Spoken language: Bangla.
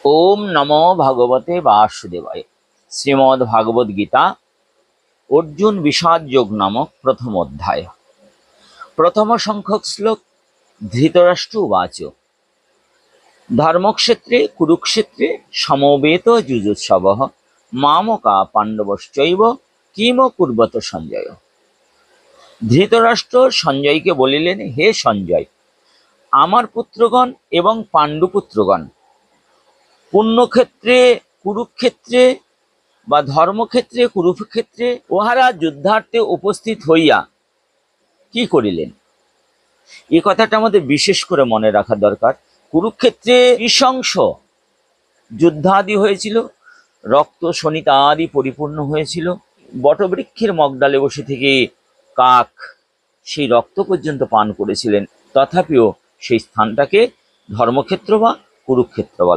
ওম নমো ভগবতে বাসুদেবায়। শ্রীমদ্ ভাগবত গীতা অর্জুন বিষাদ যোগ নামক প্রথম অধ্যায়, প্রথম সংখ্যক শ্লোক। ধৃতরাষ্ট্র উবাচ ধর্মক্ষেত্রে কুরুক্ষেত্রে সমবেত যুযুৎসবঃ মামকা পাণ্ডবশ্চৈব কিম কুর্বত সঞ্জয়। ধৃতরাষ্ট্র সঞ্জয়কে বলিলেন, হে সঞ্জয়, আমার পুত্রগণ এবং পাণ্ডুপুত্রগণ পুণ্যক্ষেত্রে কুরুক্ষেত্রে বা ধর্মক্ষেত্রে কুরুক্ষেত্রে উহারা যুদ্ধার্থে উপস্থিত হইয়া কি করিলেন, এই কথাটা আমাদের বিশেষ করে মনে রাখা দরকার। কুরুক্ষেত্রে নৃশংস যুদ্ধাদি হয়েছিল, রক্ত শনিতা আদি পরিপূর্ণ হয়েছিল। বটবৃক্ষের মগডালে বসে থেকে কাক সেই রক্ত পর্যন্ত পান করেছিলেন। তথাপিও সেই স্থানটাকে ধর্মক্ষেত্র বা কুরুক্ষেত্র বলা